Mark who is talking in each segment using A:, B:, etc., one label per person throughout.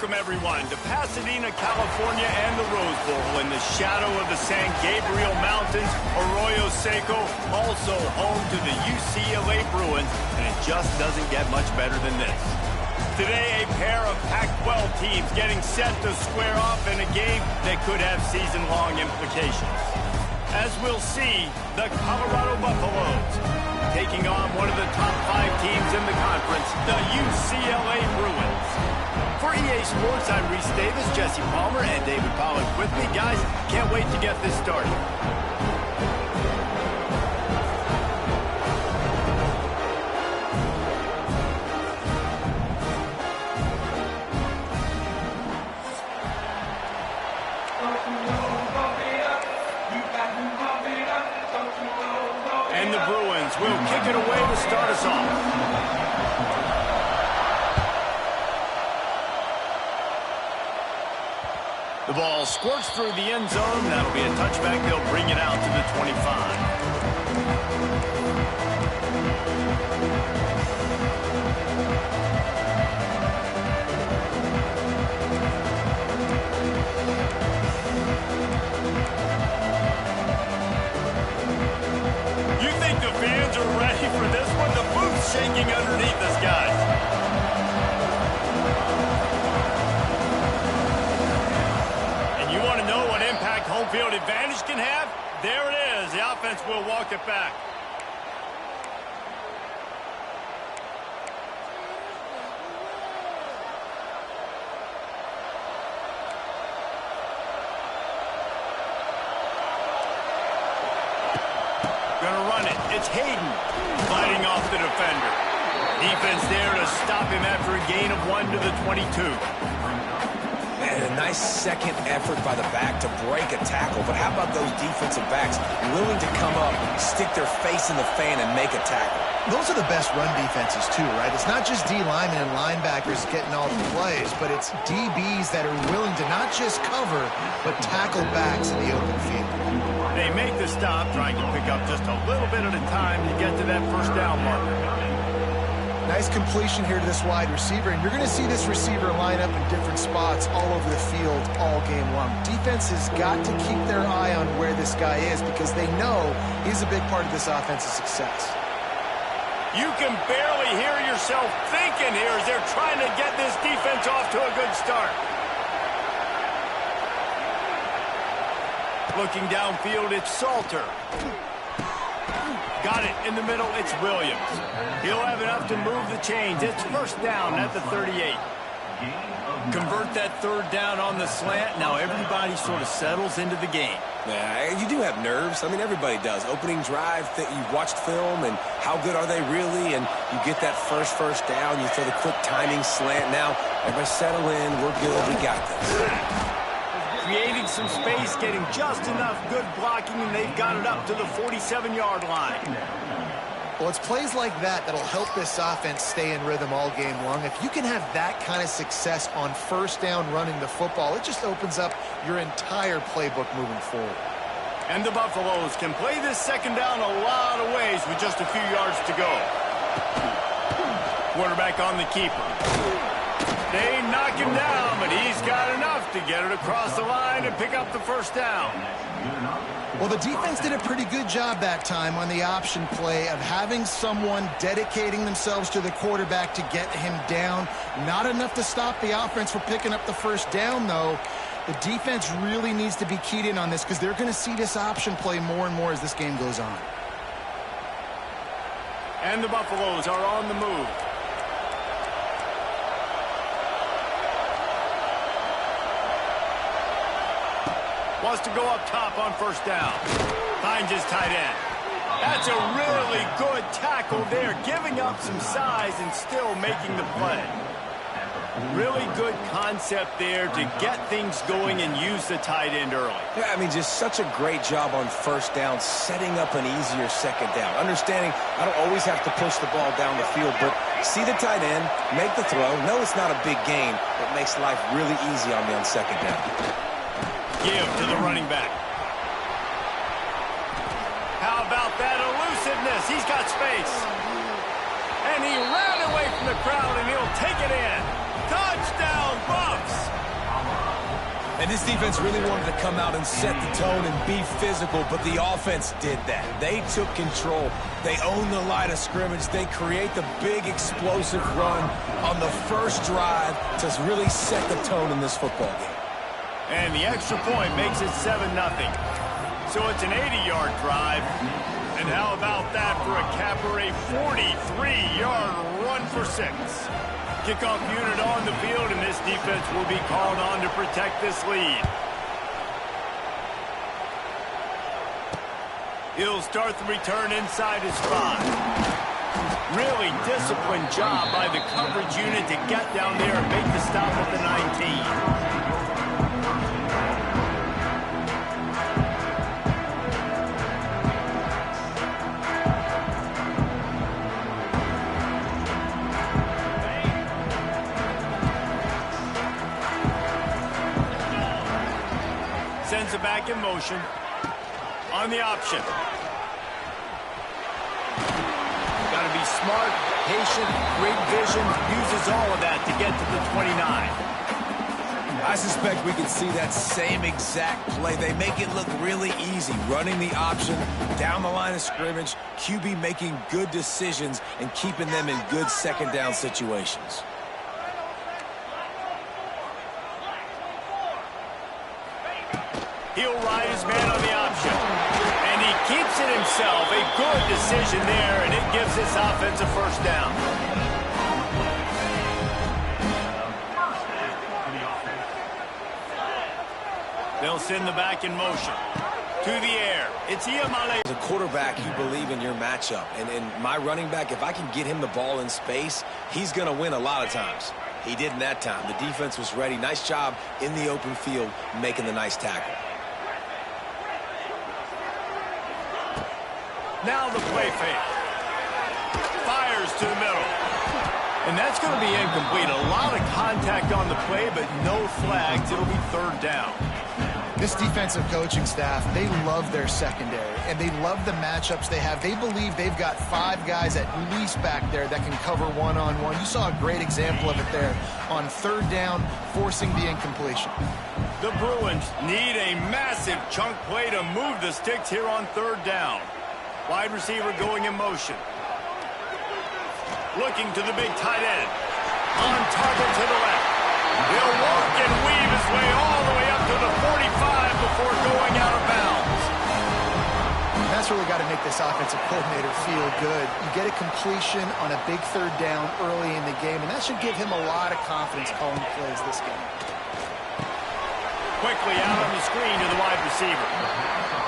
A: welcome everyone to Pasadena, California and the Rose Bowl in the shadow of the San Gabriel Mountains, Arroyo Seco, also home to the UCLA Bruins, and it just doesn't get much better than this. Today, a pair of Pac-12 teams getting set to square off in a game that could have season-long implications. As we'll see, the Colorado Buffaloes taking on one of the top 5 teams in the conference, the UCLA Bruins. For EA Sports, I'm Reese Davis, Jesse Palmer, and David Pollack with me. Guys, can't wait to get this started. And the Bruins will kick it away to start us off. The ball squirts through the end zone. That'll be a touchback. They'll bring it out to the 25. You think the fans are ready for this one? The booth's shaking underneath us, guys. You want to know what impact home field advantage can have? There it is. The offense will walk it back. Gonna run it. It's Hayden fighting off the defender. Defense there to stop him after a gain of 1 to the 22.
B: And a nice second effort by the back to break a tackle. But how about those defensive backs willing to come up, stick their face in the fan, and make a tackle?
C: Those are the best run defenses, too, right? It's not just D linemen and linebackers getting all the plays, but it's DBs that are willing to not just cover, but tackle backs in the open field.
A: They make the stop, trying to pick up just a little bit at a time to get to that first down marker.
C: Nice completion here to this wide receiver, and you're going to see this receiver line up in different spots all over the field all game long. Defense has got to keep their eye on where this guy is because they know he's a big part of this offense's success.
A: You can barely hear yourself thinking here as they're trying to get this defense off to a good start. Looking downfield, it's Salter. Got it in the middle, it's Williams. He'll have enough to move the chains. It's first down at the 38. Convert that third down on the slant. Now everybody sort of settles into the game.
B: Yeah, you do have nerves. I mean, everybody does. Opening drive, you've watched film, and how good are they really? And you get that first down, you throw the quick timing slant. Now, everybody settle in. We're good. We got this.
A: Creating some space, getting just enough good blocking, and they've got it up to the 47-yard line.
C: Well, it's plays like that that'll help this offense stay in rhythm all game long. If you can have that kind of success on first down running the football, it just opens up your entire playbook moving forward.
A: And the Buffaloes can play this second down a lot of ways with just a few yards to go. Quarterback on the keeper. They knock him down, but he's got enough to get it across the line and pick up the first down.
C: Well, the defense did a pretty good job that time on the option play of having someone dedicating themselves to the quarterback to get him down. Not enough to stop the offense from picking up the first down, though. The defense really needs to be keyed in on this because they're going to see this option play more and more as this game goes on.
A: And the Buffaloes are on the move. Wants to go up top on first down. Finds his tight end. That's a really good tackle there, giving up some size and still making the play. Really good concept there to get things going and use the tight end early.
B: Yeah, I mean, just such a great job on first down, setting up an easier second down. Understanding I don't always have to push the ball down the field, but see the tight end, make the throw. No, it's not a big gain, but makes life really easy on me on second down.
A: Give to the running back. How about that elusiveness? He's got space. And he ran away from the crowd, and he'll take it in. Touchdown, Buffs!
B: And this defense really wanted to come out and set the tone and be physical, but the offense did that. They took control. They owned the line of scrimmage. They create the big explosive run on the first drive to really set the tone in this football game.
A: And the extra point makes it 7-0. So it's an 80-yard drive. And how about that for a capper, a 43-yard run for 6. Kickoff unit on the field, and this defense will be called on to protect this lead. He'll start the return inside his 5. Really disciplined job by the coverage unit to get down there and make the stop at the 19. Sends it back in motion. On the option. Got to be smart, patient, great vision. Uses all of that to get to the 29.
B: I suspect we can see that same exact play. They make it look really easy. Running the option, down the line of scrimmage, QB making good decisions and keeping them in good second down situations.
A: He'll ride his man on the option. And he keeps it himself. A good decision there, and it gives this offense a first down. They'll send the back in motion. To the air. It's Iamale.
B: As a quarterback, you believe in your matchup. And my running back, if I can get him the ball in space, he's going to win a lot of times. He did in that time. The defense was ready. Nice job in the open field making the nice tackle.
A: Now the play fake. Fires to the middle. And that's going to be incomplete. A lot of contact on the play, but no flags. It'll be third down.
C: This defensive coaching staff, they love their secondary, and they love the matchups they have. They believe they've got 5 guys at least back there that can cover one-on-one. You saw a great example of it there on third down, forcing the incompletion.
A: The Bruins need a massive chunk play to move the sticks here on third down. Wide receiver going in motion. Looking to the big tight end. On target to the left. He'll walk and weave his way all the way up to the 45 before going out of bounds.
C: That's really got to make this offensive coordinator feel good. You get a completion on a big third down early in the game, and that should give him a lot of confidence calling plays this game.
A: Quickly out on the screen to the wide receiver.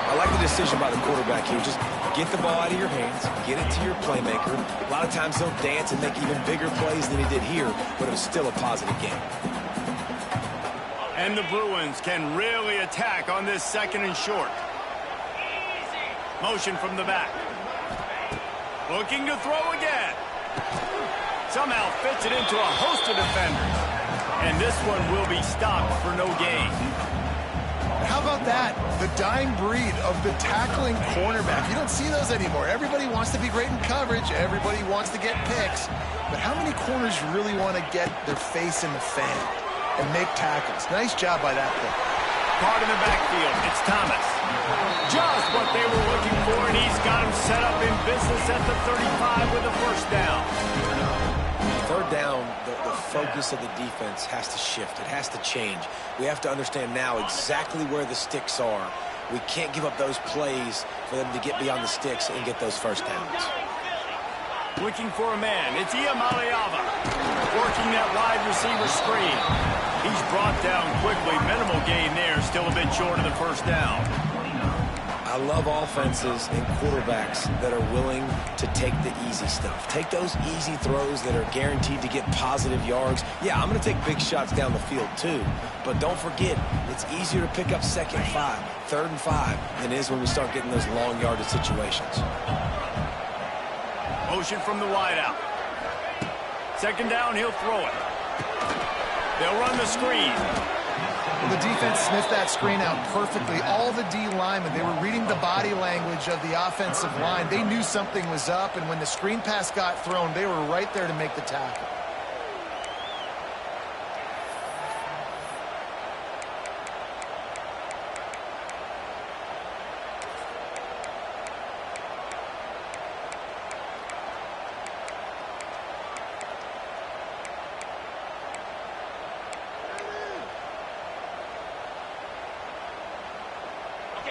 B: I like the decision by the quarterback here. Just get the ball out of your hands, get it to your playmaker. A lot of times he'll dance and make even bigger plays than he did here, but it was still a positive game.
A: And the Bruins can really attack on this second and short. Motion from the back. Looking to throw again. Somehow fits it into a host of defenders. And this one will be stopped for no gain.
C: How about that? The dying breed of the tackling cornerback. You don't see those anymore. Everybody wants to be great in coverage. Everybody wants to get picks. But how many corners really want to get their face in the fan and make tackles? Nice job by that play.
A: Caught in the backfield. It's Thomas. Just what they were looking for, and he's got him set up in business at the 35 with a first down.
B: Third down, the focus of the defense has to shift. It has to change. We have to understand now exactly where the sticks are. We can't give up those plays for them to get beyond the sticks and get those first downs.
A: Looking for a man. It's Iamaleava. Working that wide receiver screen. He's brought down quickly. Minimal gain there. Still a bit short of the first down.
B: I love offenses and quarterbacks that are willing to take the easy stuff. Take those easy throws that are guaranteed to get positive yards. Yeah, I'm going to take big shots down the field too. But don't forget, it's easier to pick up second 5, third and 5 than it is when we start getting those long yardage situations.
A: Motion from the wideout. Second down, he'll throw it. They'll run the screen.
C: Well, the defense sniffed that screen out perfectly. All the D linemen, they were reading the body language of the offensive line. They knew something was up, and when the screen pass got thrown, they were right there to make the tackle.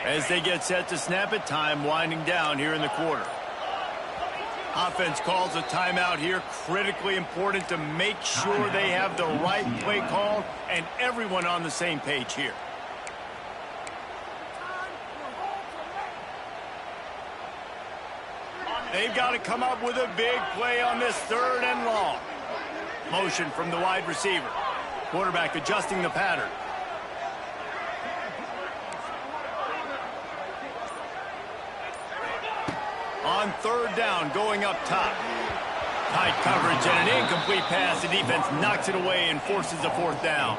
A: As they get set to snap it, time winding down here in the quarter. Offense calls a timeout here. Critically important to make sure they have the right play called and everyone on the same page here. They've got to come up with a big play on this 3rd and long. Motion from the wide receiver. Quarterback adjusting the pattern. On 3rd down, going up top. Tight coverage and an incomplete pass. The defense knocks it away and forces a 4th down.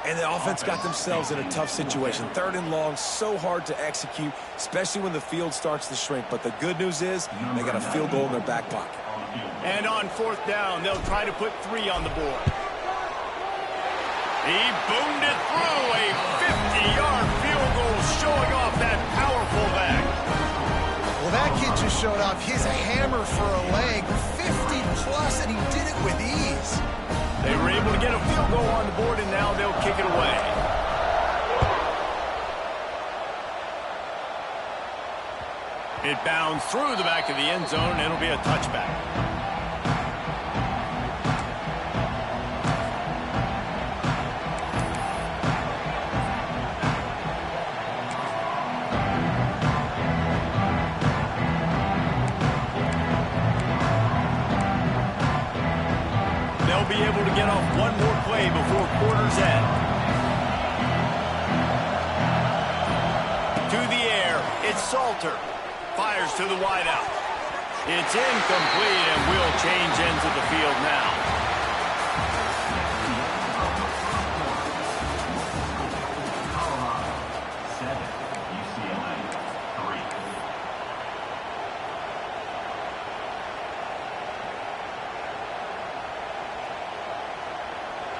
B: And the offense got themselves in a tough situation. 3rd and long, so hard to execute, especially when the field starts to shrink. But the good news is they got a field goal in their back pocket.
A: And on 4th down, they'll try to put 3 on the board. He boomed it through. A 50-yard field goal showing off that powerful back.
C: Well, that kid just showed off his hammer for a leg, 50-plus, and he did it with ease.
A: They were able to get a field goal on the board, and now they'll kick it away. It bounds through the back of the end zone, and it'll be a touchback. Be able to get off one more play before quarter's end. To the air, it's Salter. Fires to the wideout. It's incomplete, and will change ends of the field now.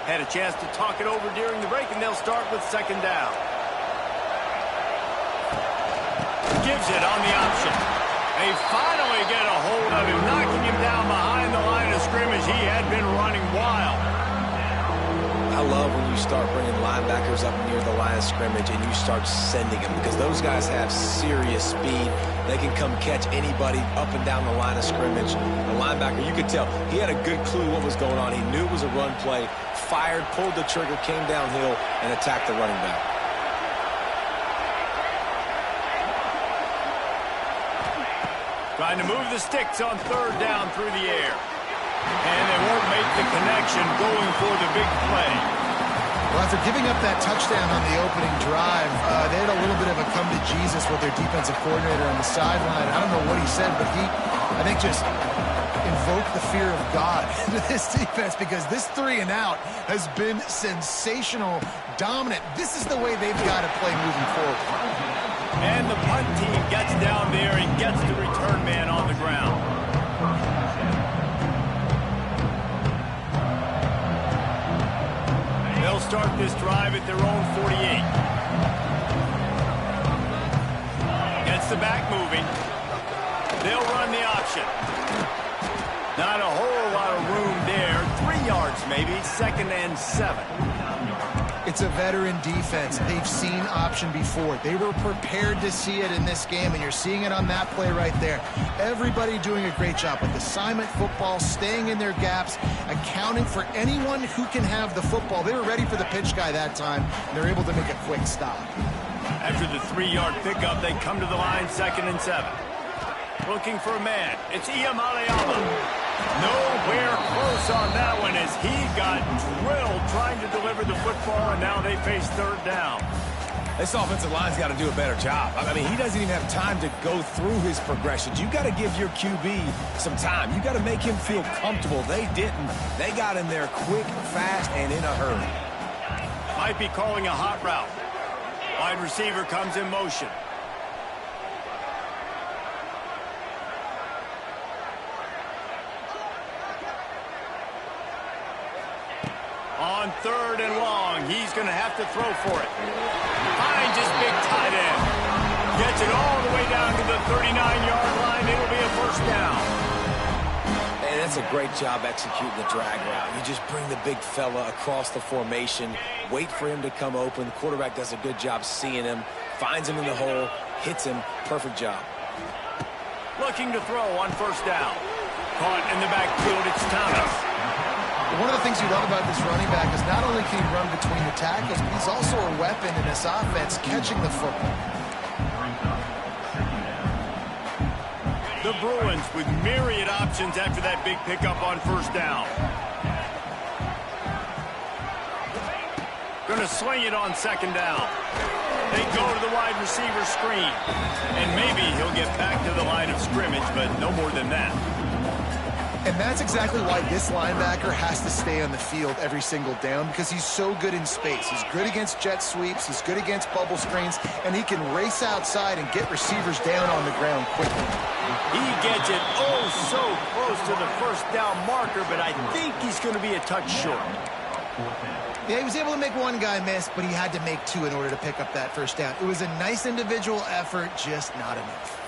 A: Had a chance to talk it over during the break, and they'll start with 2nd down. Gives it on the option. They finally get a hold of him, knocking him down behind the line of scrimmage. He had been running wild.
B: I love when you start bringing linebackers up near the line of scrimmage and you start sending them, because those guys have serious speed. They can come catch anybody up and down the line of scrimmage. The linebacker, you could tell, he had a good clue what was going on. He knew it was a run play, fired, pulled the trigger, came downhill, and attacked the running back.
A: Trying to move the sticks on 3rd down through the air. And they won't make the connection, going for the big play.
C: Well, after giving up that touchdown on the opening drive, they had a little bit of a come to Jesus with their defensive coordinator on the sideline. I don't know what he said, but he, I think, just invoked the fear of God into this defense, because this 3 and out has been sensational, dominant. This is the way they've got to play moving forward.
A: And the punt team gets down there and gets the return man on the ground. They'll start this drive at their own 48. Gets the back moving. They'll run the option. Not a whole lot of room there. 3 yards maybe, 2nd and 7.
C: It's a veteran defense. They've seen option before. They were prepared to see it in this game, and you're seeing it on that play right there. Everybody doing a great job with assignment football, staying in their gaps, accounting for anyone who can have the football. They were ready for the pitch guy that time, and they're able to make a quick stop.
A: After the 3-yard pickup, they come to the line, 2nd and 7. Looking for a man. It's Iyamaleama. Nowhere close on that one, as he got drilled trying to deliver the football, and now they face 3rd down.
B: This offensive line's got to do a better job. I mean, he doesn't even have time to go through his progressions. You got to give your QB some time. You got to make him feel comfortable. They didn't. They got in there quick, fast, and in a hurry.
A: Might be calling a hot route. Wide receiver comes in motion. On 3rd and long, he's going to have to throw for it. Finds his big tight end. Gets it all the way down to the 39-yard line. It'll be a 1st down.
B: And That's a great job executing the drag route. You just bring the big fella across the formation, wait for him to come open. The quarterback does a good job seeing him, finds him in the hole, hits him. Perfect job.
A: Looking to throw on first down. Caught in the backfield, it's Thomas.
C: One of the things you love about this running back is not only can he run between the tackles, but he's also a weapon in this offense catching the football.
A: The Bruins with myriad options after that big pickup on first down. Going to sling it on second down. They go to the wide receiver screen. And maybe he'll get back to the line of scrimmage, but no more than that.
C: And that's exactly why this linebacker has to stay on the field every single down, because he's so good in space. He's good against jet sweeps, he's good against bubble screens, and he can race outside and get receivers down on the ground quickly.
A: He gets it oh so close to the first down marker, but I think he's going to be a touch short.
C: Yeah, he was able to make one guy miss, but he had to make two in order to pick up that first down. It was a nice individual effort, just not enough.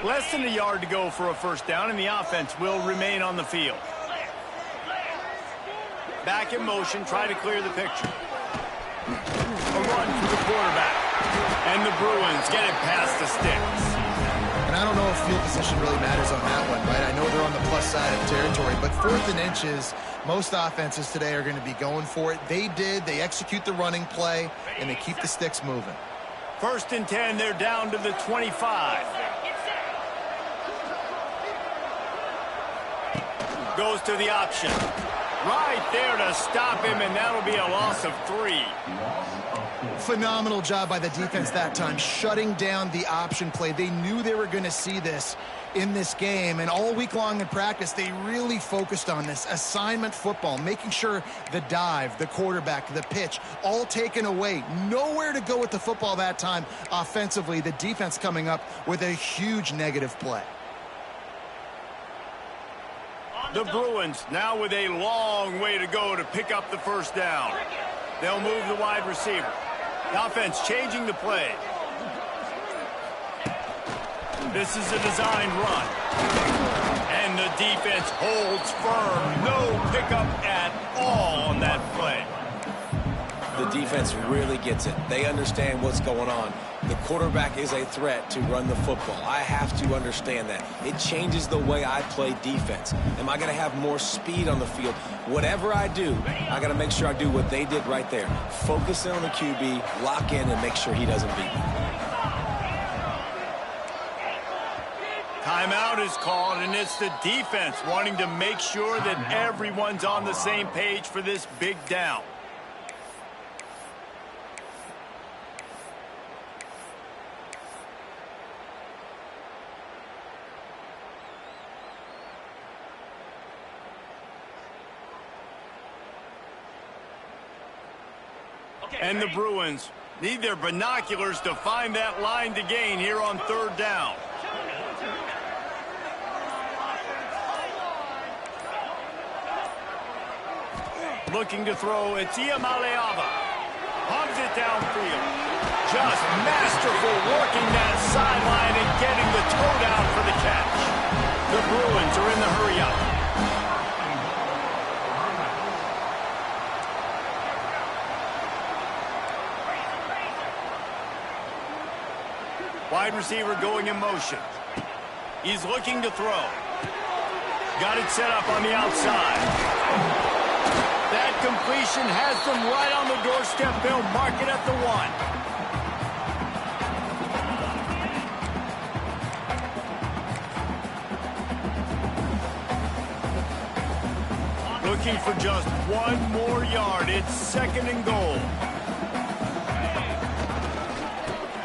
A: Less than a yard to go for a first down, and the offense will remain on the field. Back in motion, try to clear the picture. A run to the quarterback. And the Bruins get it past the sticks.
C: And I don't know if field position really matters on that one, right? I know they're on the plus side of territory, but 4th and inches, most offenses today are going to be going for it. They did. They execute the running play, and they keep the sticks moving.
A: 1st and 10, they're down to the 25. Goes to the option. Right there to stop him, and that'll be a loss of 3.
C: Phenomenal job by the defense that time, shutting down the option play. They knew they were going to see this in this game, and all week long in practice, they really focused on this assignment football, making sure the dive, the quarterback, the pitch, all taken away. Nowhere to go with the football that time offensively. The defense coming up with a huge negative play.
A: The Bruins now with a long way to go to pick up the first down. They'll move the wide receiver. The offense changing the play. This is a designed run. And the defense holds firm. No pickup at all on that play.
B: The defense really gets it. They understand what's going on. The quarterback is a threat to run the football. I have to understand that. It changes the way I play defense. Am I going to have more speed on the field? Whatever I do, I got to make sure I do what they did right there. Focus in on the QB, lock in, and make sure he doesn't beat me.
A: Timeout is called, and it's the defense wanting to make sure that everyone's on the same page for this big down. And the Bruins need their binoculars to find that line to gain here on 3rd down. Looking to throw, it's Iamaleava. Pumps it downfield. Just masterful working that sideline and getting the toe down for the catch. The Bruins are in the hurry-up. Wide receiver going in motion. He's looking to throw. Got it set up on the outside. That completion has them right on the doorstep. They'll mark it at the 1. Looking for just 1 more yard. It's 2nd and goal.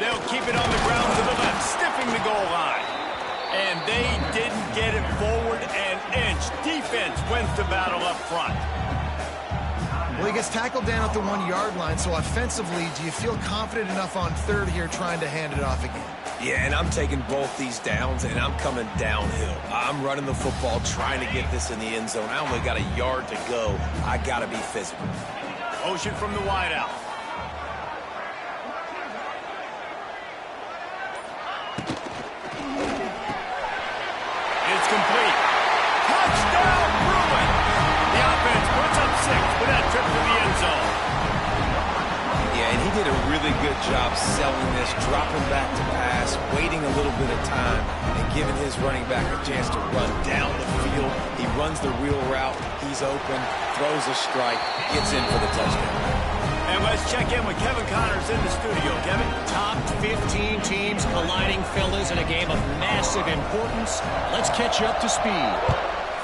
A: They'll keep it on the ground to the left, stiffing the goal line. And they didn't get it forward an inch. Defense wins the battle up front.
C: Well, he gets tackled down at the 1 yard line, so offensively, do you feel confident enough on 3rd here trying to hand it off again?
B: Yeah, and I'm taking both these downs, and I'm coming downhill. I'm running the football, trying to get this in the end zone. I only got a yard to go. I got to be physical.
A: Motion from the wideout. It's complete. Touchdown, Bruin! The offense puts up 6 with that trip to the end zone.
B: Yeah, and he did a really good job selling this, dropping back to pass, waiting a little bit of time, and giving his running back a chance to run down the field. He runs the wheel route. He's open, throws a strike, gets in for the touchdown.
A: And let's check in with Kevin Connors in the studio. Kevin?
D: Top 15 teams colliding, fellas, in a game of massive importance. Let's catch you up to speed.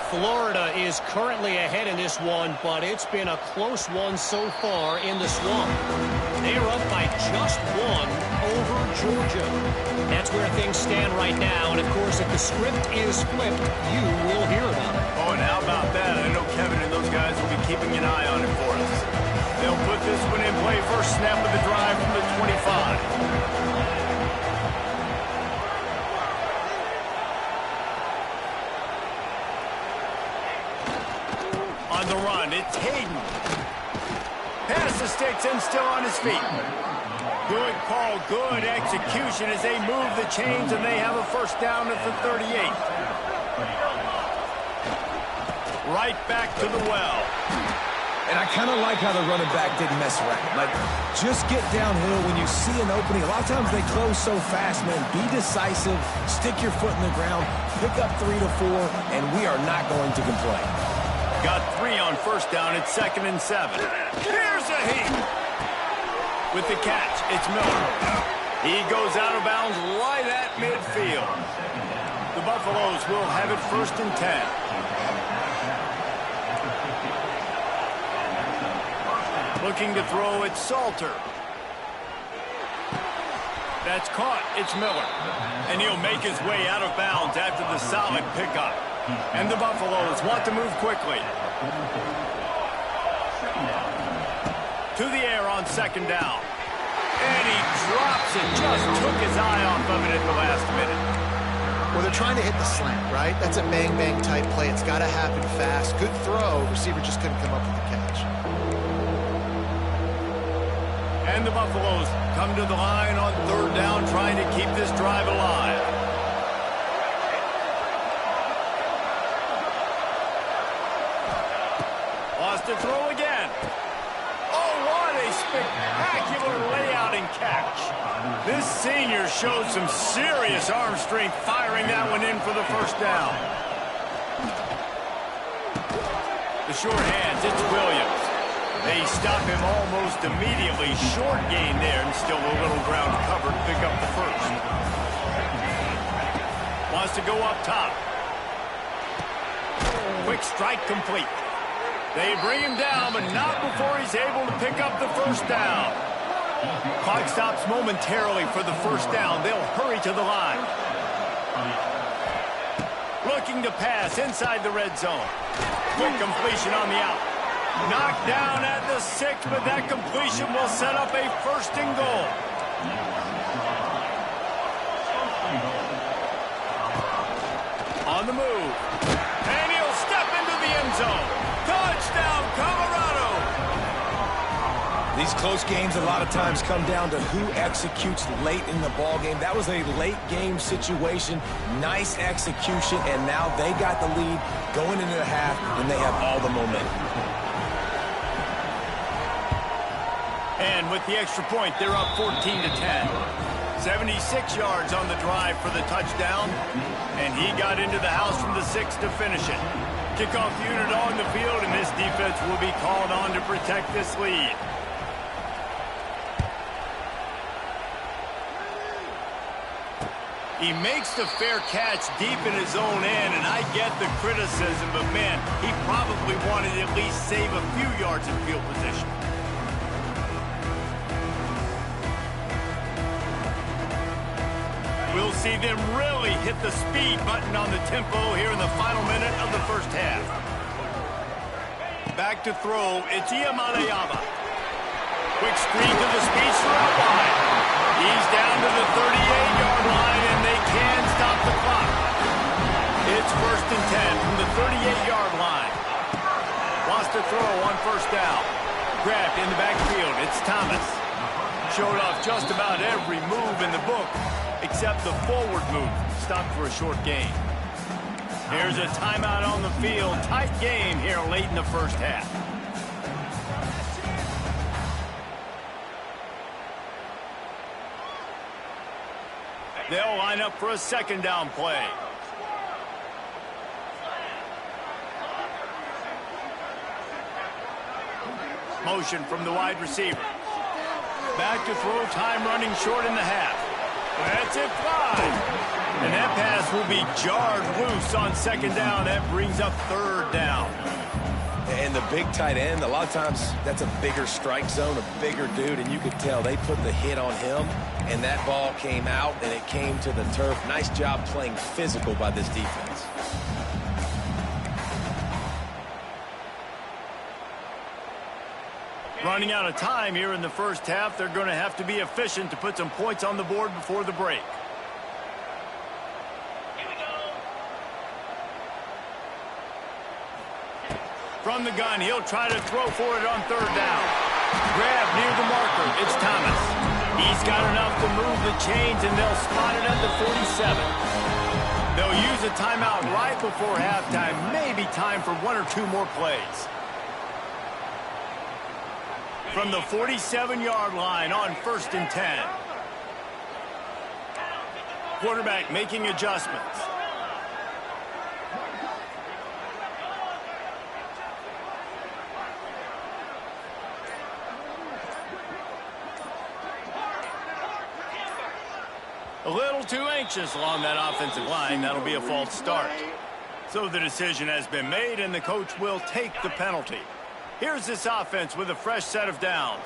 D: Florida is currently ahead in this one, but it's been a close one so far in the swamp. They're up by just 1 over Georgia. That's where things stand right now, and of course, if the script is flipped, you will hear about it.
A: Oh, and how about that? I know Kevin and those guys will be keeping an eye on it for us. They'll put this one in play first snap of the drive from the 25. On the run, it's Hayden. Pass the sticks and still on his feet. Good call, good execution as they move the chains and they have a first down at the 38. Right back to the well.
B: And I kind of like how the running back didn't mess around. Like, just get downhill when you see an opening. A lot of times they close so fast, man. Be decisive, stick your foot in the ground, pick up 3 to 4, and we are not going to complain.
A: Got 3 on first down. It's 2nd and 7. Here's a heat. With the catch, it's Miller. He goes out of bounds right at midfield. The Buffaloes will have it 1st and 10. Looking to throw, it's Salter. That's caught. It's Miller. And he'll make his way out of bounds after the solid pickup. And the Buffaloes want to move quickly. To the air on 2nd down. And he drops it. Just took his eye off of it at the last minute.
C: Well, they're trying to hit the slant, right? That's a bang-bang type play. It's got to happen fast. Good throw. Receiver just couldn't come up with the catch.
A: And the Buffaloes come to the line on 3rd down, trying to keep this drive alive. Lost to throw again. Oh, what a spectacular layout and catch. This senior showed some serious arm strength firing that one in for the first down. The short hands, it's Williams. They stop him almost immediately. Short gain there, and still a little ground covered. Pick up the first. Wants to go up top. Quick strike complete. They bring him down, but not before he's able to pick up the first down. Clock stops momentarily for the first down. They'll hurry to the line. Looking to pass inside the red zone. Quick completion on the out. Knocked down at the 6, but that completion will set up a 1st and goal. On the move. And he'll step into the end zone. Touchdown, Colorado!
B: These close games a lot of times come down to who executes late in the ball game. That was a late game situation. Nice execution, and now they got the lead going into the half, and they have all the momentum.
A: And with the extra point, they're up 14 to 10. 76 yards on the drive for the touchdown. And he got into the house from the 6 to finish it. Kickoff unit on the field, and this defense will be called on to protect this lead. He makes the fair catch deep in his own end, and I get the criticism, but man, he probably wanted to at least save a few yards in field position. We'll see them really hit the speed button on the tempo here in the final minute of the first half. Back to throw, it's Iyamaleava. Quick screen to the speedster out wide. He's down to the 38-yard line. first down. Grabbed in the backfield. It's Thomas. Showed off just about every move in the book except the forward move. Stopped for a short gain. Here's a timeout on the field. Tight game here late in the first half. They'll line up for a second down play. Motion from the wide receiver. Back to throw, time running short in the half. That's it, fly. And that pass will be jarred loose on second down. That brings up third down.
B: And the big tight end, a lot of times that's a bigger strike zone, a bigger dude, and you could tell they put the hit on him, and that ball came out, and it came to the turf. Nice job playing physical by this defense.
A: Running out of time here in the first half. They're going to have to be efficient to put some points on the board before the break. From the gun, he'll try to throw for it on third down. Grab near the marker. It's Thomas. He's got enough to move the chains, and they'll spot it at the 47. They'll use a timeout right before halftime. Maybe time for one or two more plays. From the 47-yard line on 1st and 10. Quarterback making adjustments. A little too anxious along that offensive line. That'll be a false start. So the decision has been made, and the coach will take the penalty. Here's this offense with a fresh set of downs.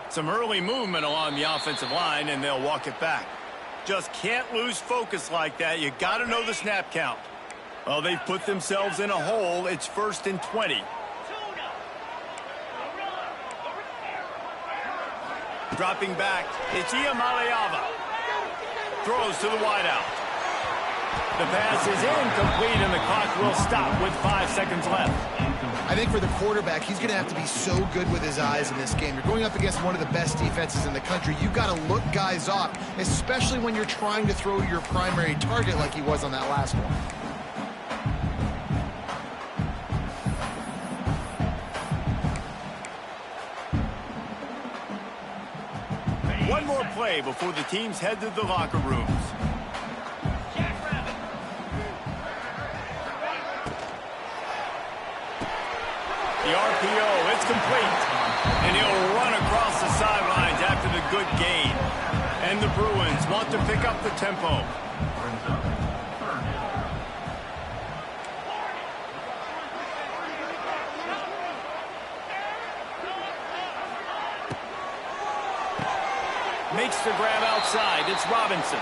A: Some early movement along the offensive line, and they'll walk it back. Just can't lose focus like that. You got to know the snap count. Well, they've put themselves in a hole. It's 1st and 20. Dropping back, it's Iamaleava. Throws to the wideout. The pass is incomplete, and the clock will stop with 5 seconds left.
C: I think for the quarterback, he's going to have to be so good with his eyes in this game. You're going up against one of the best defenses in the country. You've got to look guys off, especially when you're trying to throw your primary target like he was on that last one.
A: One more play before the teams head to the locker rooms. The RPO, it's complete. And he'll run across the sidelines after the good gain. And the Bruins want to pick up the tempo. Makes the grab outside. It's Robinson.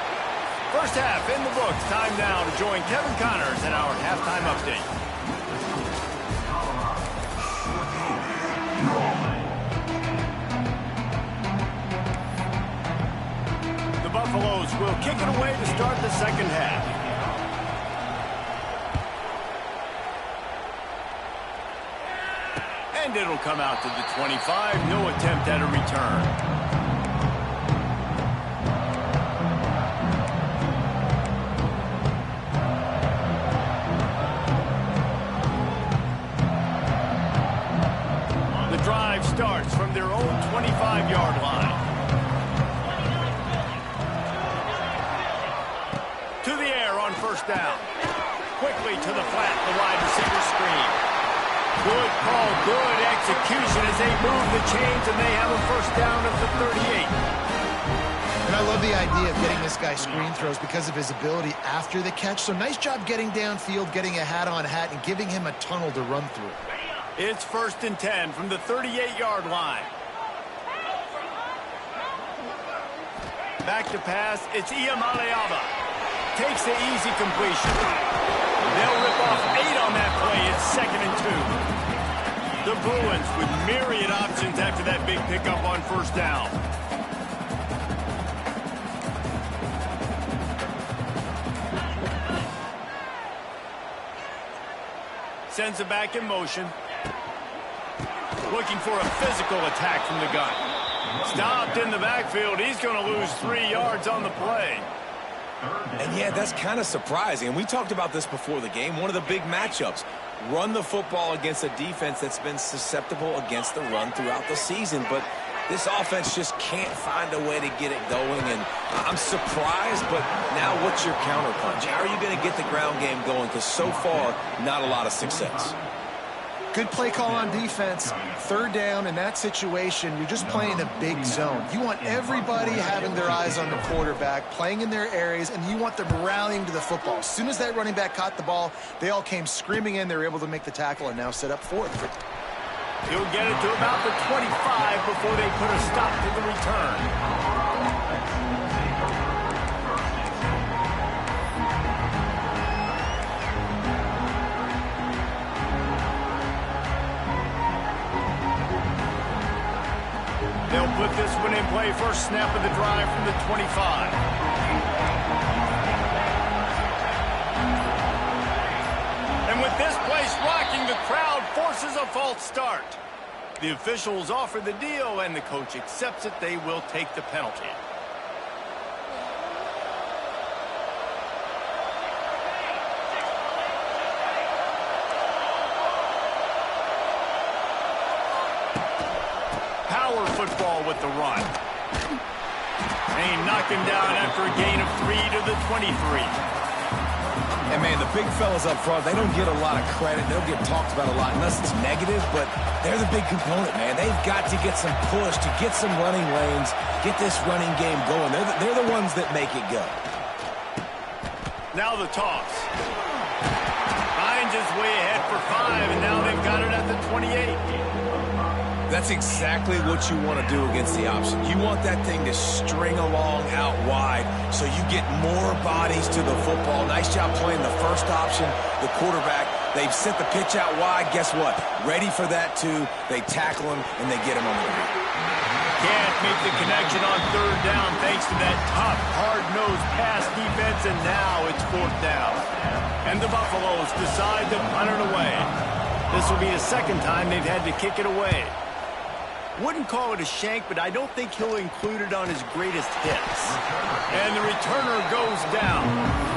A: First half in the books. Time now to join Kevin Connors in our halftime update. The Buffaloes will kick it away to start the second half. And it'll come out to the 25. No attempt at a return. Starts from their own 25-yard line. To the air on first down. Quickly to the flat, the wide receiver screen. Good call, good execution as they move the chains, and they have a first down at the 38.
C: And I love the idea of getting this guy screen throws because of his ability after the catch. So nice job getting downfield, getting a hat-on-hat, and giving him a tunnel to run through.
A: It's 1st and 10 from the 38-yard line. Back to pass. It's Iamaleava. Takes the easy completion. They'll rip off 8 on that play. It's 2nd and 2. The Bruins with myriad options after that big pickup on 1st down. Sends it back in motion. Looking for a physical attack from the gun. Stopped in the backfield. He's going to lose 3 yards on the play.
B: And yeah, that's kind of surprising. And we talked about this before the game. One of the big matchups. Run the football against a defense that's been susceptible against the run throughout the season. But this offense just can't find a way to get it going. And I'm surprised, but now what's your counterpunch? How are you going to get the ground game going? Because so far, not a lot of success.
C: Good play call on defense. 3rd down in that situation, you're just playing a big zone. You want everybody having their eyes on the quarterback, playing in their areas, and you want them rallying to the football. As soon as that running back caught the ball, they all came screaming in. They were able to make the tackle and now set up 4th.
A: He'll get it to about the 25 before they put a stop to the return. They'll put this one in play. First snap of the drive from the 25. And with this place rocking, the crowd forces a false start. The officials offer the deal, and the coach accepts it. They will take the penalty. Power football with the run. They knock him down after a gain of 3 to the 23.
B: And, man, the big fellas up front, they don't get a lot of credit. They don't get talked about a lot unless it's negative, but they're the big component, man. They've got to get some push, to get some running lanes, get this running game going. They're the ones that make it go.
A: Now the toss. Hines is way ahead for 5, and now they've got it at the 28.
B: That's exactly what you want to do against the option. You want that thing to string along out wide so you get more bodies to the football. Nice job playing the first option, the quarterback. They've sent the pitch out wide. Guess what? Ready for that, too. They tackle him, and they get him on the ground.
A: Can't make the connection on 3rd down thanks to that tough, hard-nosed pass defense, and now it's 4th down. And the Buffaloes decide to punt it away. This will be the 2nd time they've had to kick it away. Wouldn't call it a shank, but I don't think he'll include it on his greatest hits. And the returner goes down.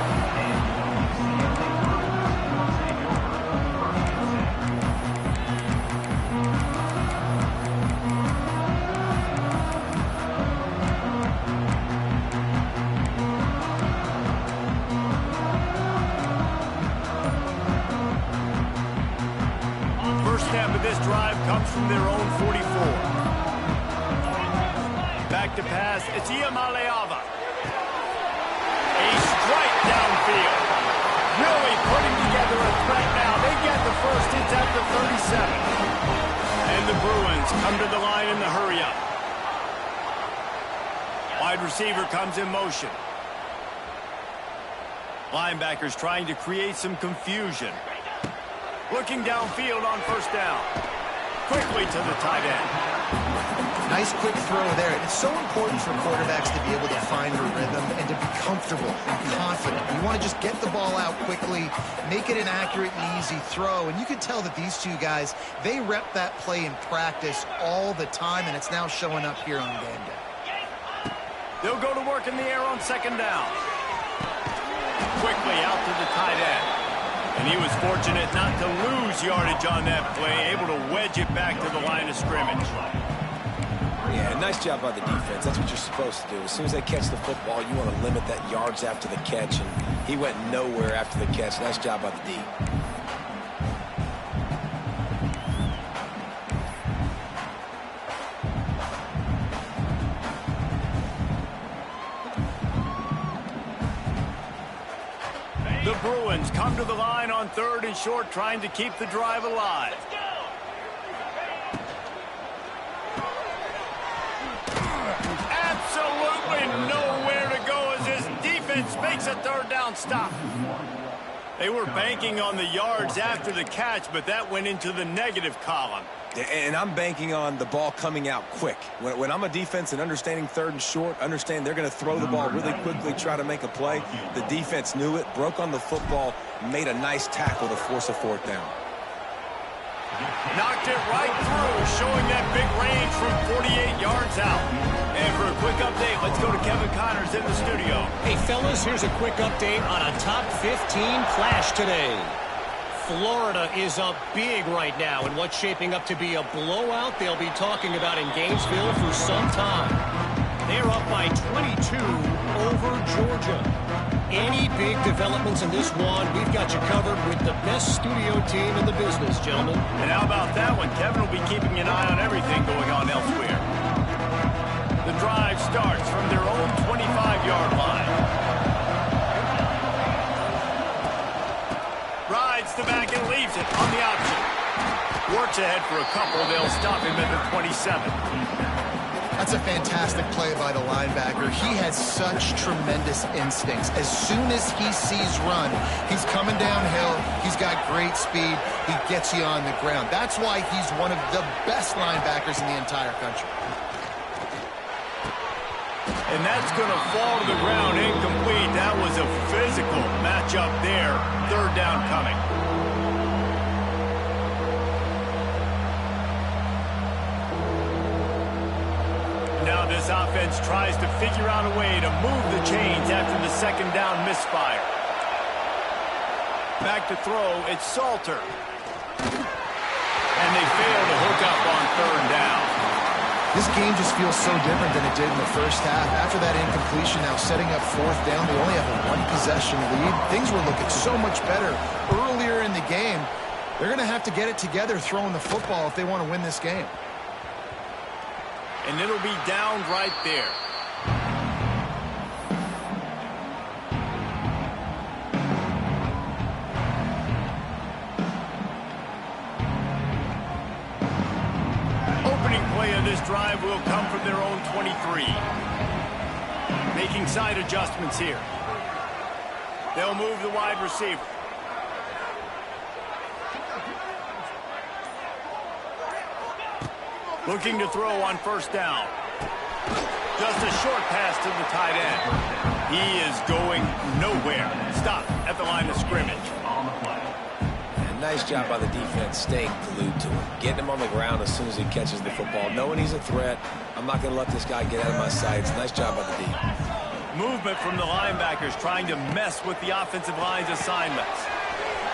A: Snap of this drive comes from their own 44. Back to pass. It's Iamaleava. A strike downfield. Really putting together a threat now. They get the first. It's at the 37. And the Bruins come to the line in the hurry-up. Wide receiver comes in motion. Linebackers trying to create some confusion. Looking downfield on 1st down. Quickly to the tight end.
C: Nice quick throw there. It's so important for quarterbacks to be able to find their rhythm and to be comfortable and confident. You want to just get the ball out quickly, make it an accurate and easy throw. And you can tell that these two guys, they rep that play in practice all the time, and it's now showing up here on game day.
A: They'll go to work in the air on 2nd down. Quickly out to the tight end. And he was fortunate not to lose yardage on that play, able to wedge it back to the line of scrimmage.
B: Yeah, nice job by the defense. That's what you're supposed to do. As soon as they catch the football, you want to limit that yards after the catch, and he went nowhere after the catch. Nice job by the D.
A: The Bruins come to the line on 3rd and short, trying to keep the drive alive. Absolutely nowhere to go as this defense makes a 3rd down stop. They were banking on the yards after the catch, but that went into the negative column.
B: And I'm banking on the ball coming out quick. When I'm a defense and understanding third and short, understand they're going to throw the ball really quickly, try to make a play. The defense knew it, broke on the football, made a nice tackle to force a fourth down.
A: Knocked it right through, showing that big range from 48 yards out. And for a quick update, let's go to Kevin Connors in the studio.
D: Hey, fellas, here's a quick update on a top 15 clash today. Florida is up big right now in what's shaping up to be a blowout they'll be talking about in Gainesville for some time. They're up by 22 over Georgia. Any big developments in this one, we've got you covered with the best studio team in the business, gentlemen.
A: And how about that one? Kevin will be keeping an eye on everything going on elsewhere. The drive starts from their own 25-yard line. Rides the back and leaves it on the option. Works ahead for a couple. They'll stop him at the 27.
C: That's a fantastic play by the linebacker. He has such tremendous instincts. As soon as he sees run, he's coming downhill. He's got great speed. He gets you on the ground. That's why he's one of the best linebackers in the entire country.
A: And that's going to fall to the ground incomplete. That was a physical matchup there. Third down coming. Now this offense tries to figure out a way to move the chains after the second down misfire. Back to throw, it's Salter. And they fail to hook up on third down.
C: This game just feels so different than it did in the first half. After that incompletion, now setting up fourth down, they only have a one-possession lead. Things were looking so much better earlier in the game. They're going to have to get it together throwing the football if they want to win this game.
A: And it'll be down right there. Opening play of this drive will come from their own 23. Making side adjustments here. They'll move the wide receiver. Looking to throw on first down. Just a short pass to the tight end. He is going nowhere. Stop at the line of scrimmage.
B: And nice job by the defense staying glued to him. Getting him on the ground as soon as he catches the football. Knowing he's a threat. I'm not going to let this guy get out of my sights. Nice job by the D.
A: Movement from the linebackers trying to mess with the offensive line's assignments.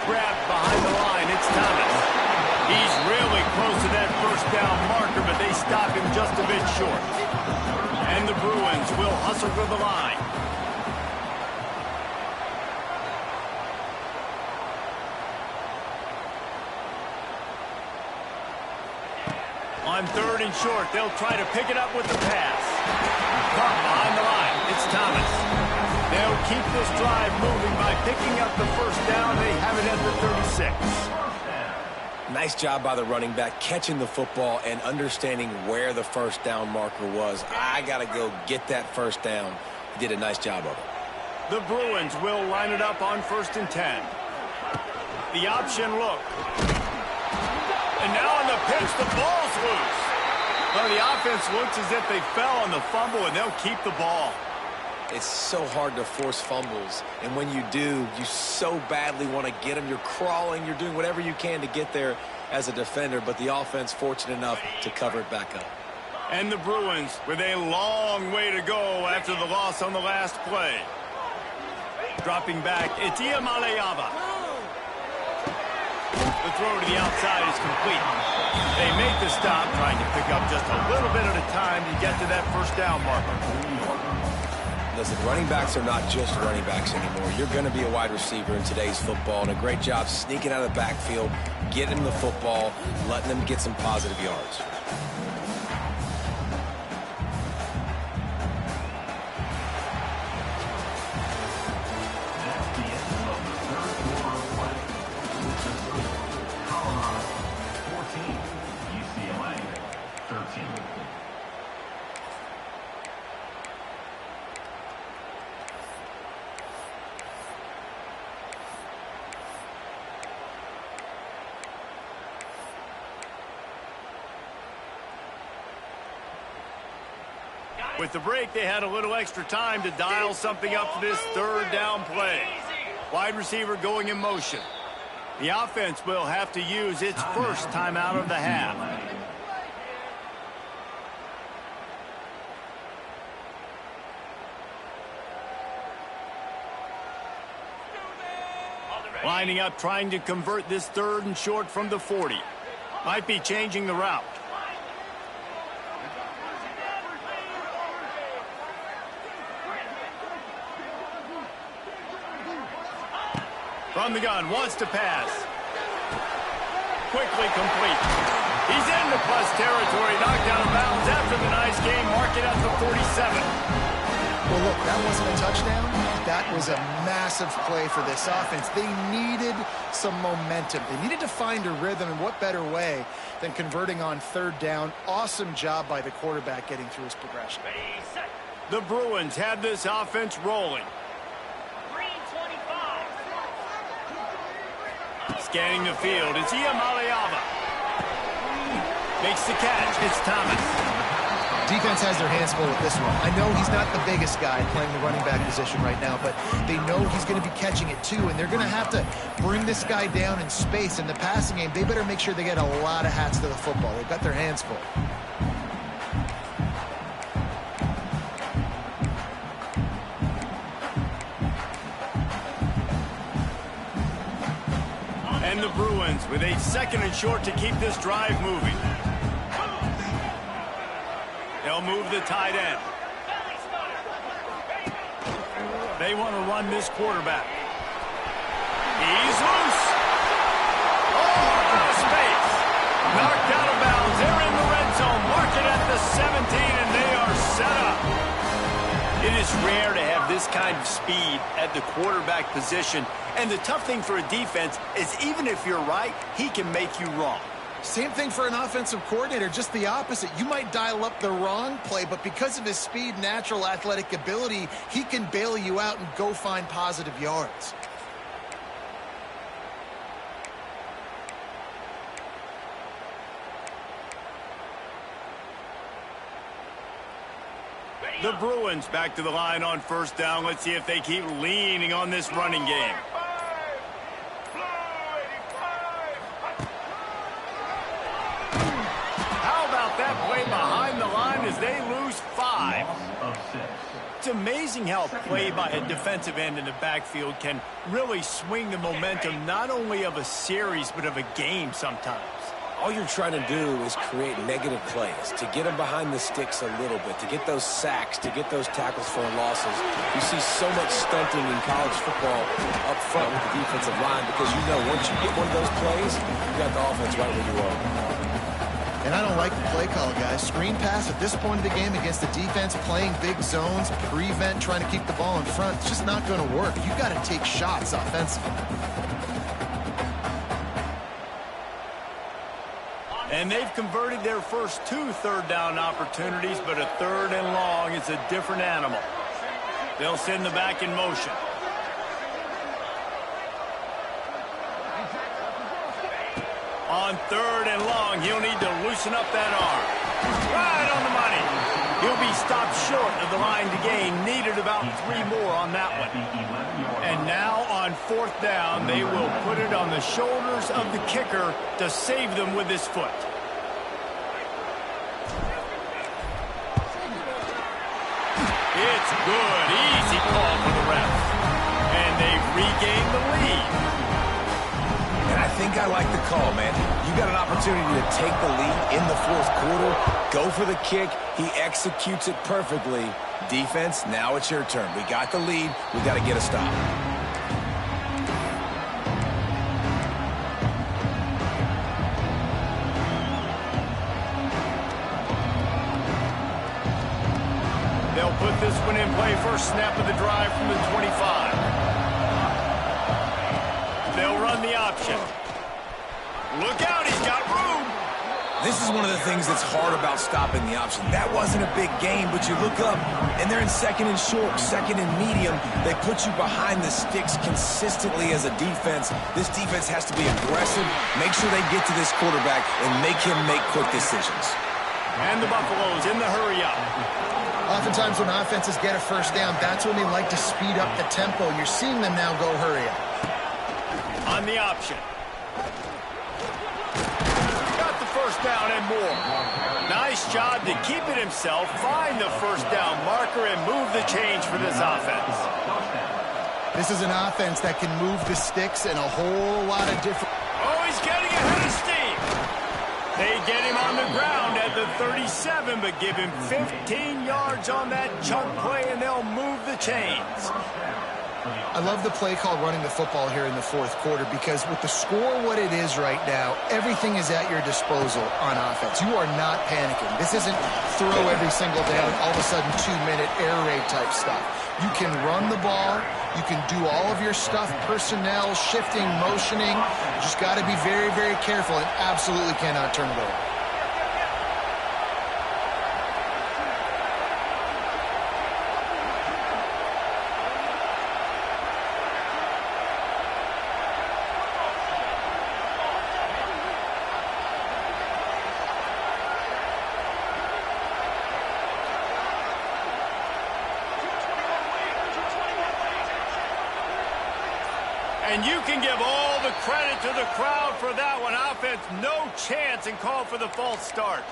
A: Grabbed behind the line. It's Thomas. He's really close to that first down marker, but they stop him just a bit short. And the Bruins will hustle to the line. On third and short, they'll try to pick it up with the pass. Caught behind the line. It's Thomas. They'll keep this drive moving by picking up the first down. They have it at the 36.
B: Nice job by the running back, catching the football and understanding where the first down marker was. I got to go get that first down. He did a nice job of it.
A: The Bruins will line it up on 1st and 10. The option look. And now on the pitch, the ball's loose. Well, the offense looks as if they fell on the fumble, and they'll keep the ball.
B: It's so hard to force fumbles, and when you do, you so badly want to get them. You're crawling, you're doing whatever you can to get there as a defender, but the offense fortunate enough to cover it back up.
A: And the Bruins with a long way to go after the loss on the last play. Dropping back, it's Iamaleava. The throw to the outside is complete. They make the stop, trying to pick up just a little bit at a time to get to that first down marker.
B: Listen, running backs are not just running backs anymore. You're going to be a wide receiver in today's football, and a great job sneaking out of the backfield, getting them the football, letting them get some positive yards.
E: UCLA 13.
A: With the break, they had a little extra time to dial something up for this third down play. Wide receiver going in motion. The offense will have to use its first timeout of the half. Lining up, trying to convert this third and short from the 40. Might be changing the route. From the gun, wants to pass. Quickly complete. He's into plus territory, knocked out of bounds after the nice game. Mark it at the 47.
C: Well, look, that wasn't a touchdown. That was a massive play for this offense. They needed some momentum. They needed to find a rhythm, and what better way than converting on third down. Awesome job by the quarterback getting through his progression.
A: The Bruins have this offense rolling. Scanning the field, it's Iamaleava. Makes the catch, it's Thomas.
C: Defense has their hands full with this one. I know he's not the biggest guy playing the running back position right now, but they know he's going to be catching it too, and they're going to have to bring this guy down in space. In the passing game, they better make sure they get a lot of hats to the football. They've got their hands full.
A: And the Bruins with a second and short to keep this drive moving. They'll move the tight end. They want to run this quarterback. He's loose. Oh, out of space. Knocked out of bounds. They're in the red zone. Mark it at the 17, and they are set up. It is rare to have this kind of speed at the quarterback position. And the tough thing for a defense is even if you're right, he can make you wrong.
C: Same thing for an offensive coordinator, just the opposite. You might dial up the wrong play, but because of his speed, natural athletic ability, he can bail you out and go find positive yards.
A: The Bruins back to the line on first down. Let's see if they keep leaning on this running game. That play behind the line as they lose 5. It's amazing how a play by a defensive end in the backfield can really swing the momentum not only of a series but of a game sometimes.
B: All you're trying to do is create negative plays, to get them behind the sticks a little bit, to get those sacks, to get those tackles for losses. You see so much stunting in college football up front with the defensive line because you know once you get one of those plays, you got the offense right where you are.
C: And I don't like the play call, guys. Screen pass at this point of the game against the defense, playing big zones, prevent, trying to keep the ball in front. It's just not going to work. You've got to take shots offensively.
A: And they've converted their first 2 third down opportunities, but a third and long is a different animal. They'll send the back in motion. On third and long, he'll need to loosen up that arm. Right on the money. He'll be stopped short of the line to gain. Needed about 3 more on that one. And now on fourth down, they will put it on the shoulders of the kicker to save them with his foot. It's good. Easy call for the refs. And they've regained the lead.
B: And I think I like the call, man. You got an opportunity to take the lead in the fourth quarter. Go for the kick. He executes it perfectly. Defense, now it's your turn. We got the lead. We got to get a stop.
A: They'll put this one in play. First snap of the drive from the 25. They'll run the option. Look out, he's got room.
B: This is one of the things that's hard about stopping the option. That wasn't a big game, but you look up, and they're in second and short, second and medium. They put you behind the sticks consistently as a defense. This defense has to be aggressive, make sure they get to this quarterback, and make him make quick decisions.
A: And the Buffaloes in the hurry up.
C: Oftentimes when offenses get a first down, that's when they like to speed up the tempo. You're seeing them now go hurry up.
A: On the option. Got the first down and more. Nice job to keep it himself, find the first down marker, and move the change for this offense.
C: This is an offense that can move the sticks in a whole lot of different...
A: Oh, he's getting ahead of steam. They get him on the ground at the 37, but give him 15 yards on that chunk play, and they'll move the chains.
C: I love the play call running the football here in the fourth quarter because with the score what it is right now, everything is at your disposal on offense. You are not panicking. This isn't throw every single down, all of a sudden 2-minute air raid type stuff. You can run the ball. You can do all of your stuff, personnel, shifting, motioning. You just got to be very, very careful and absolutely cannot turn it over.
A: And you can give all the credit to the crowd for that one. Offense, no chance, and call for the false start.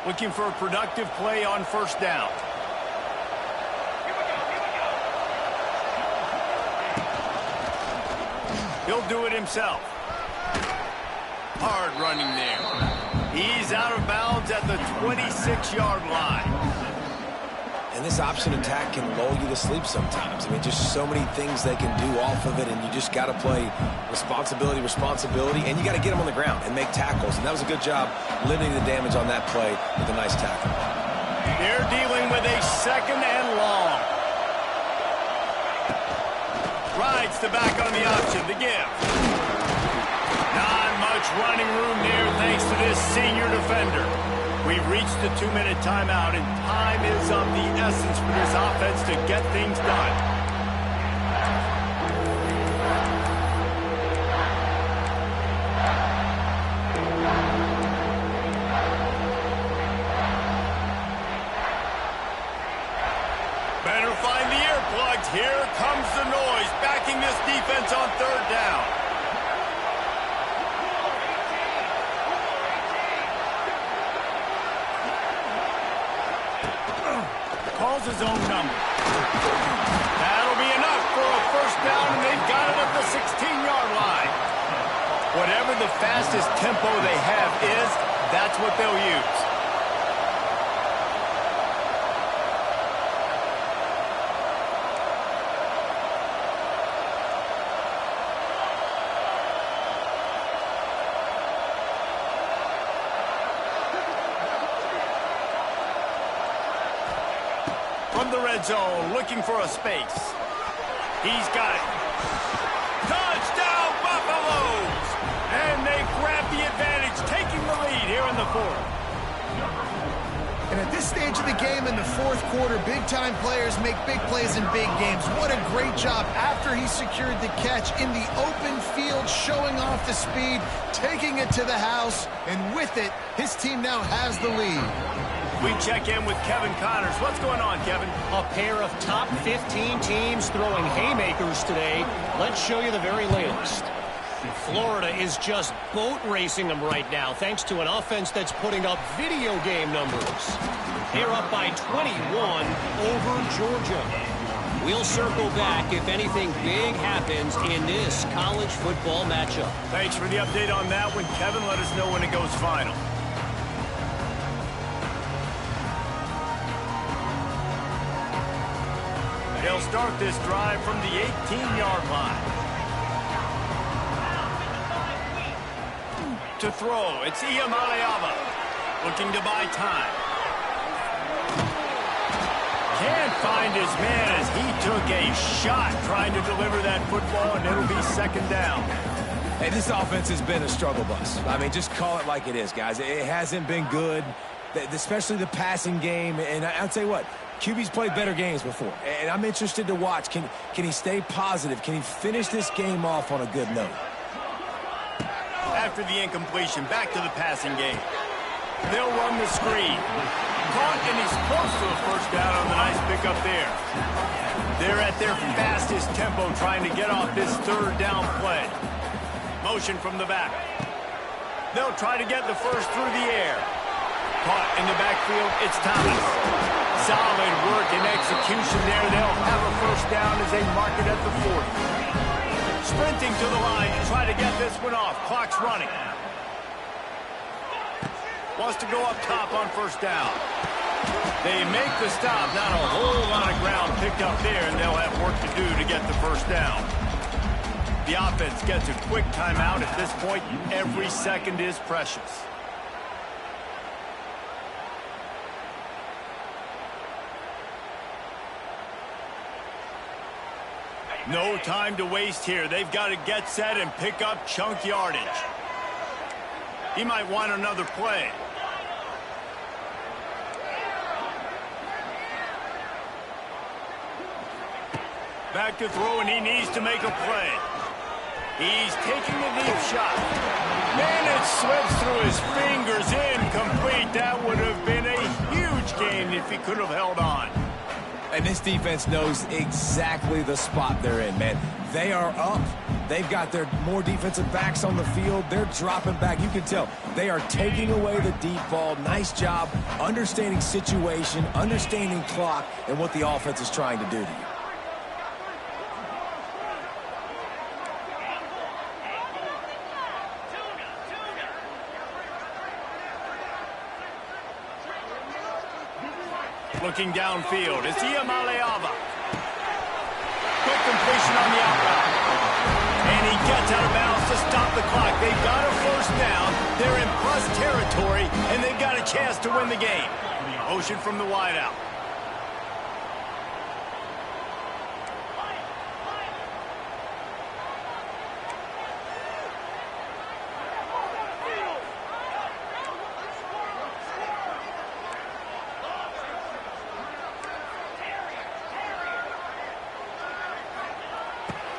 A: Looking for a productive play on first down. He'll do it himself. Hard running there. He's out of bounds at the 26-yard line.
B: And this option attack can lull you to sleep sometimes. I mean, just so many things they can do off of it, and you just got to play responsibility, and you got to get them on the ground and make tackles. And that was a good job limiting the damage on that play with a nice tackle.
A: They're dealing with a second and long. Rides the back on the option, the give. Not much running room there thanks to this senior defender. We've reached the 2-minute timeout, and time is of the essence for this offense to get things done. Better find the earplugs. Here comes the noise, backing this defense on third down. Calls his own number. That'll be enough for a first down, and they've got it at the 16-yard line. Whatever the fastest tempo they have is, that's what they'll use. From the red zone, looking for a space. He's got it. Touchdown, Buffaloes! And they grab the advantage, taking the lead here in the fourth.
C: And at this stage of the game in the fourth quarter, big-time players make big plays in big games. What a great job after he secured the catch in the open field, showing off the speed, taking it to the house, and with it, his team now has the lead.
A: We check in with Kevin Connors. What's going on, Kevin?
D: A pair of top 15 teams throwing haymakers today. Let's show you the very latest. Florida is just boat racing them right now, thanks to an offense that's putting up video game numbers. They're up by 21 over Georgia. We'll circle back if anything big happens in this college football matchup.
A: Thanks for the update on that one, Kevin. Let us know when it goes final. They'll start this drive from the 18-yard line. To throw, it's Iamaleava looking to buy time. Can't find his man as he took a shot trying to deliver that football, and it'll be second down.
B: Hey, this offense has been a struggle bus. I mean, just call it like it is, guys. It hasn't been good, especially the passing game. And I'll tell you what, QB's played better games before, and I'm interested to watch. Can he stay positive? Can he finish this game off on a good note?
A: After the incompletion, back to the passing game. They'll run the screen. Caught, and he's close to a first down on the nice pickup there. They're at their fastest tempo trying to get off this third down play. Motion from the back. They'll try to get the first through the air. Caught in the backfield, it's Thomas. Solid work and execution there. They'll have a first down as they mark it at the 40. Sprinting to the line to try to get this one off. Clock's running. Wants to go up top on first down. They make the stop. Not a whole lot of ground picked up there, and they'll have work to do to get the first down. The offense gets a quick timeout. At this point, every second is precious. No time to waste here. They've got to get set and pick up chunk yardage. He might want another play. Back to throw, and he needs to make a play. He's taking a deep shot. Man, it slips through his fingers. Incomplete. That would have been a huge gain if he could have held on.
B: And this defense knows exactly the spot they're in, man. They are up. They've got their more defensive backs on the field. They're dropping back. You can tell they are taking away the deep ball. Nice job understanding situation, understanding clock, and what the offense is trying to do to you.
A: Looking downfield, it's Iamaleava. Quick completion on the outside. And he gets out of bounds to stop the clock. They've got a first down. They're in plus territory, and they've got a chance to win the game. Motion from the wideout.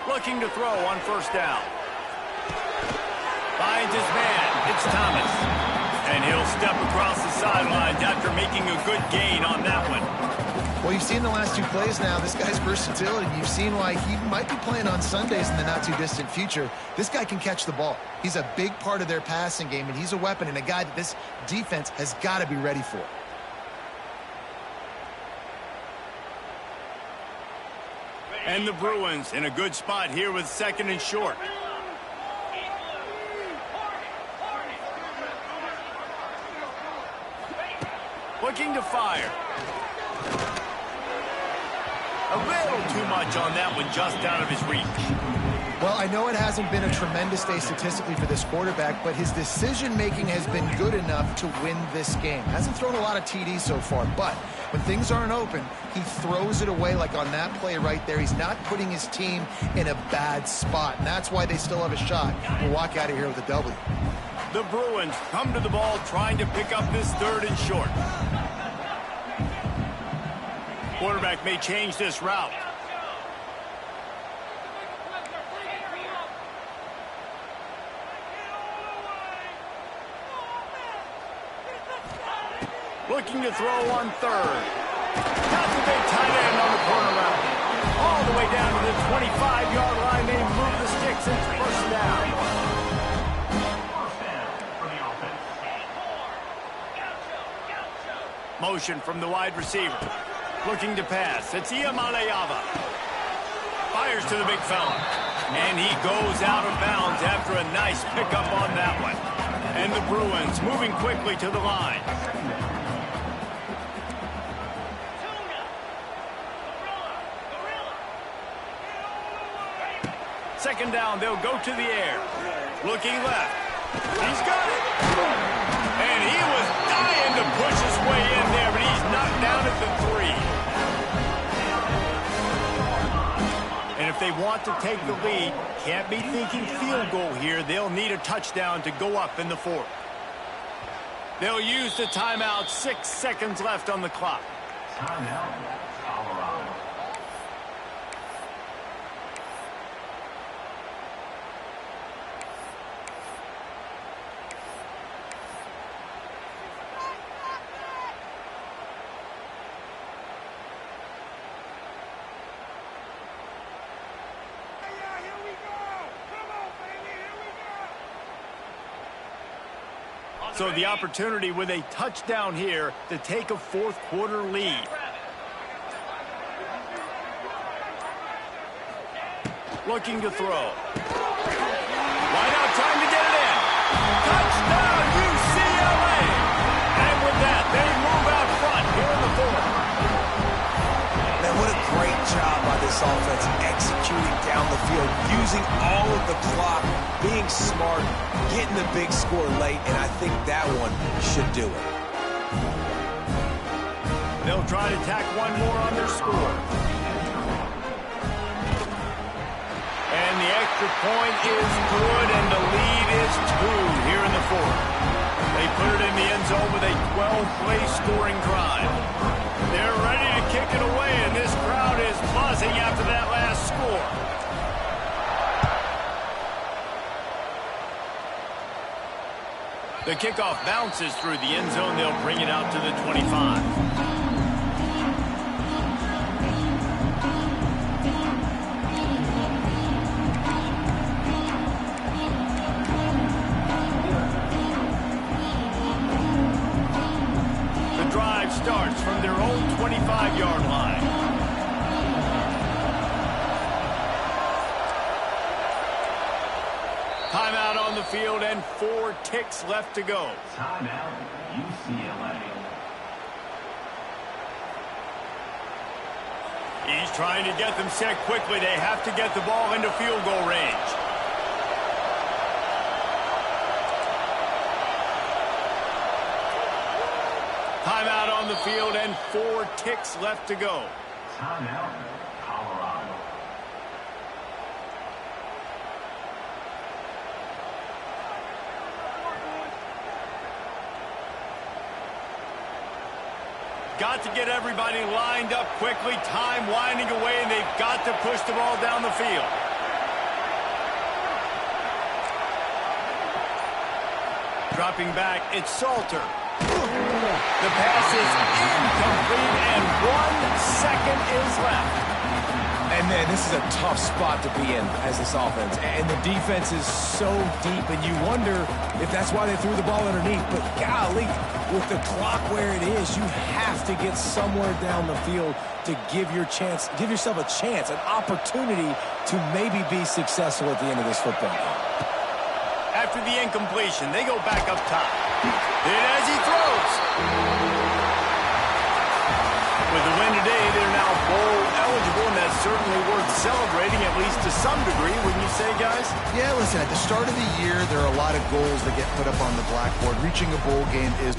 A: Looking to throw on first down. Finds his man. It's Thomas. And he'll step across the sidelines after making a good gain on that one.
C: Well, you've seen the last two plays now. This guy's versatility. You've seen why he might be playing on Sundays in the not-too-distant future. This guy can catch the ball. He's a big part of their passing game, and he's a weapon and a guy that this defense has got to be ready for.
A: And the Bruins in a good spot here with second and short. Looking to fire. A little too much on that one, just out of his reach.
C: Well, I know it hasn't been a tremendous day statistically for this quarterback, but his decision-making has been good enough to win this game. Hasn't thrown a lot of TDs so far, but when things aren't open, he throws it away like on that play right there. He's not putting his team in a bad spot, and that's why they still have a shot to walk out of here with a W.
A: The Bruins come to the ball trying to pick up this third and short. Quarterback may change this route. Looking to throw on third. Got the big tight end on the corner route. All the way down to the 25-yard line. They move the sticks into first down. Motion from the wide receiver. Looking to pass. It's Iamaleava. Fires to the big fella. And he goes out of bounds after a nice pickup on that one. And the Bruins moving quickly to the line. Second down, they'll go to the air. Looking left. He's got it. And he was dying to push his way in there, but he's knocked down at the 3. And if they want to take the lead, can't be thinking field goal here. They'll need a touchdown to go up in the 4th. They'll use the timeout. 6 seconds left on the clock.
E: Timeout, Colorado.
A: So the opportunity with a touchdown here to take a fourth quarter lead. Looking to throw. Wide out, trying to get it in. Touchdown, UCLA! And with that, they move out front here in the fourth.
B: Man, what a great job by this offense executing down the field, using all of the clock, being smart, getting the big score late, and I think that one should do it.
A: They'll try to tack one more on their score. And the extra point is good, and the lead is 2 here in the fourth. They put it in the end zone with a 12-play scoring drive. They're ready to kick it away, and this crowd is buzzing after that last score. The kickoff bounces through the end zone. They'll bring it out to the 25. Starts from their own 25-yard line. Timeout on the field and 4 ticks left to go.
E: Timeout, UCLA.
A: He's trying to get them set quickly. They have to get the ball into field goal range. Timeout on the field and 4 ticks left to go.
E: Timeout, Colorado.
A: Got to get everybody lined up quickly. Time winding away, and they've got to push the ball down the field. Dropping back, it's Salter. The pass is incomplete, and 1 second is left.
B: And, man, this is a tough spot to be in as this offense. And the defense is so deep, and you wonder if that's why they threw the ball underneath. But, golly, with the clock where it is, you have to get somewhere down the field to give yourself a chance, an opportunity to maybe be successful at the end of this football game.
A: After the incompletion, they go back up top. And as he throws. With the win today, they're now bowl eligible, and that's certainly worth celebrating, at least to some degree, wouldn't you say, guys?
C: Yeah, listen, at the start of the year, there are a lot of goals that get put up on the blackboard. Reaching a bowl game is